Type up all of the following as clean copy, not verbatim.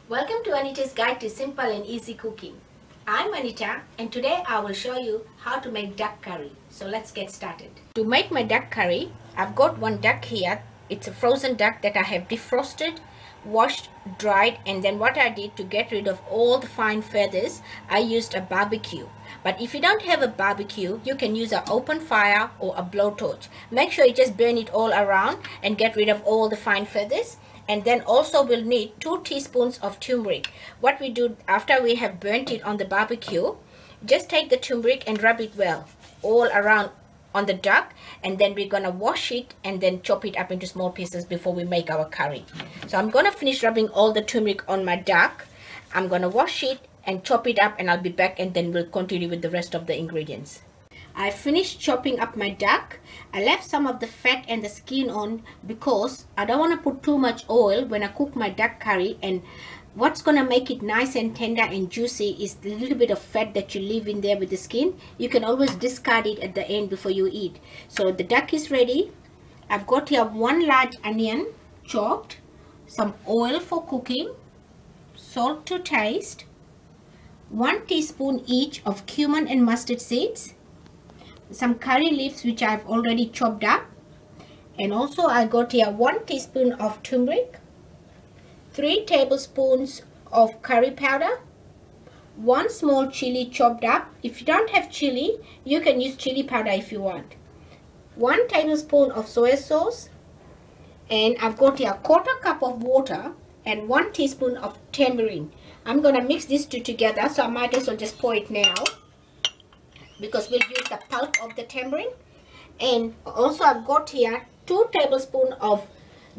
Welcome to Anita's Guide to Simple and Easy Cooking. I'm Anita and today I will show you how to make duck curry. So let's get started. To make my duck curry, I've got one duck here. It's a frozen duck that I have defrosted, washed, dried, and then what I did to get rid of all the fine feathers, I used a barbecue. But if you don't have a barbecue, you can use an open fire or a blowtorch. Make sure you just burn it all around and get rid of all the fine feathers. And then also we'll need 2 teaspoons of turmeric. What we do after we have burnt it on the barbecue, just take the turmeric and rub it well all around on the duck, and then we're gonna wash it and then chop it up into small pieces before we make our curry. So I'm gonna finish rubbing all the turmeric on my duck. I'm gonna wash it and chop it up, and I'll be back and then we'll continue with the rest of the ingredients. I finished chopping up my duck. I left some of the fat and the skin on because I don't want to put too much oil when I cook my duck curry, and what's going to make it nice and tender and juicy is the little bit of fat that you leave in there with the skin. You can always discard it at the end before you eat. So the duck is ready. I've got here 1 large onion chopped, some oil for cooking, salt to taste, 1 teaspoon each of cumin and mustard seeds, some curry leaves which I've already chopped up, and also I got here 1 teaspoon of turmeric, 3 tablespoons of curry powder, 1 small chili chopped up. If you don't have chili, you can use chili powder if you want, 1 tablespoon of soya sauce, and I've got here 1/4 cup of water and 1 teaspoon of tamarind. I'm gonna mix these two together, so I might as well just pour it now, because we'll use the pulp of the tamarind. And also I've got here 2 tablespoons of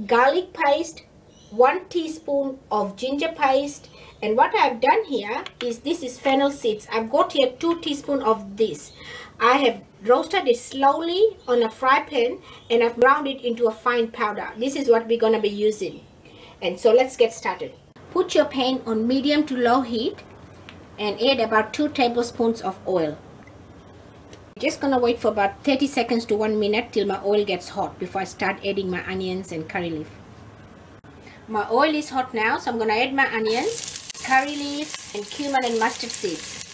garlic paste, 1 teaspoon of ginger paste, and what I've done here is, this is fennel seeds. I've got here 2 teaspoons of this. I have roasted it slowly on a fry pan and I've ground it into a fine powder. This is what we're going to be using. And so let's get started. Put your pan on medium to low heat and add about 2 tablespoons of oil. Just gonna wait for about 30 seconds to 1 minute till my oil gets hot before I start adding my onions and curry leaf. My oil is hot now, so I'm gonna add my onions, curry leaves, and cumin and mustard seeds.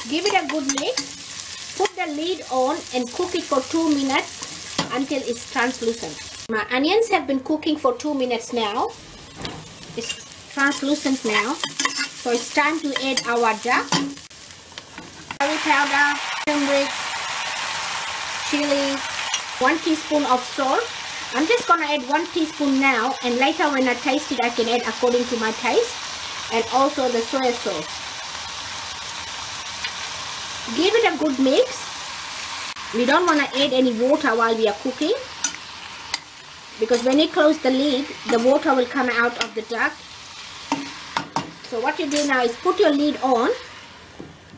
Give it a good mix. Put the lid on and cook it for 2 minutes until it's translucent. My onions have been cooking for 2 minutes now. It's translucent now, so it's time to add our duck, curry powder, turmeric, chili, 1 teaspoon of salt. I'm just going to add 1 teaspoon now, and later when I taste it I can add according to my taste, and also the soya sauce. Give it a good mix. We don't want to add any water while we are cooking, because when you close the lid, the water will come out of the duck. So what you do now is put your lid on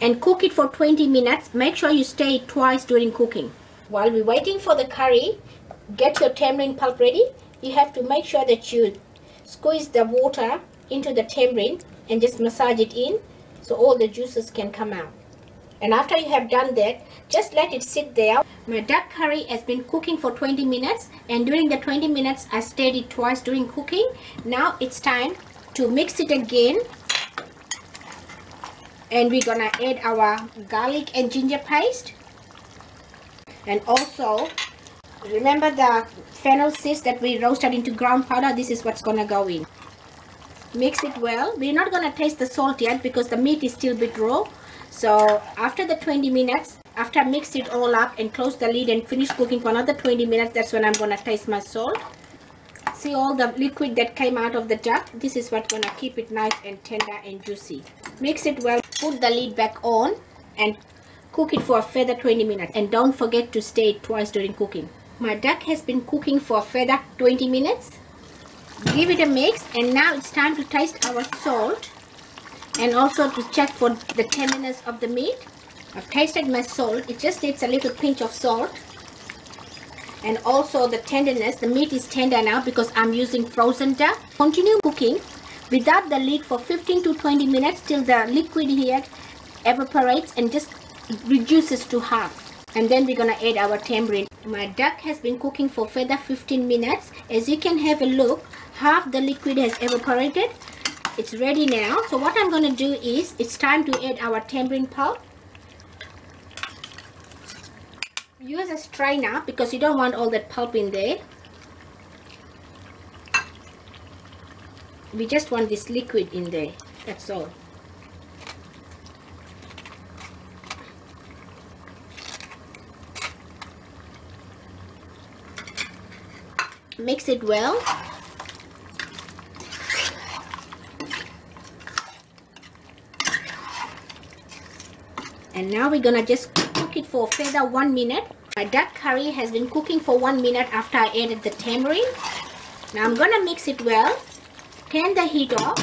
and cook it for 20 minutes. Make sure you stir it twice during cooking. While we're waiting for the curry, get your tamarind pulp ready. You have to make sure that you squeeze the water into the tamarind and just massage it in so all the juices can come out. And after you have done that, just let it sit there. My duck curry has been cooking for 20 minutes, and during the 20 minutes I stirred it twice during cooking. Now it's time to mix it again, and we're gonna add our garlic and ginger paste, and also remember the fennel seeds that we roasted into ground powder. This is what's gonna go in. Mix it well. We're not gonna taste the salt yet because the meat is still a bit raw. So after the 20 minutes, after I mix it all up and close the lid and finish cooking for another 20 minutes, that's when I'm gonna taste my salt. See all the liquid that came out of the duck? This is what's gonna keep it nice and tender and juicy. Mix it well, put the lid back on and cook it for a further 20 minutes. And don't forget to stir it twice during cooking. My duck has been cooking for a further 20 minutes. Give it a mix, and now it's time to taste our salt and also to check for the tenderness of the meat. I've tasted my salt. It just needs a little pinch of salt. And also the tenderness. The meat is tender now because I'm using frozen duck. Continue cooking without the lid for 15 to 20 minutes till the liquid here evaporates and just reduces to half. And then we're gonna add our tamarind. My duck has been cooking for further 15 minutes. As you can have a look, half the liquid has evaporated It's ready now. So what I'm going to do is, it's time to add our tamarind pulp. Use a strainer because you don't want all that pulp in there. We just want this liquid in there, that's all. Mix it well. And now we're gonna just cook it for a further 1 minute. My duck curry has been cooking for 1 minute after I added the tamarind. Now I'm gonna mix it well, turn the heat off,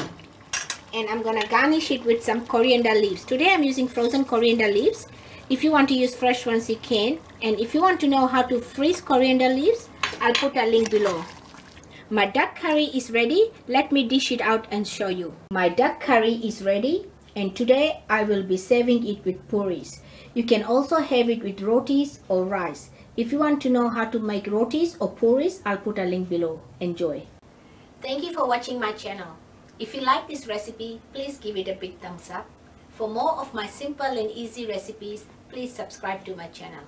and I'm gonna garnish it with some coriander leaves. Today I'm using frozen coriander leaves. If you want to use fresh ones, you can. And if you want to know how to freeze coriander leaves, I'll put a link below. My duck curry is ready. Let me dish it out and show you. My duck curry is ready, and today I will be serving it with puris. You can also have it with rotis or rice. If you want to know how to make rotis or puris, I'll put a link below. Enjoy. Thank you for watching my channel. If you like this recipe, please give it a big thumbs up. For more of my simple and easy recipes, please subscribe to my channel.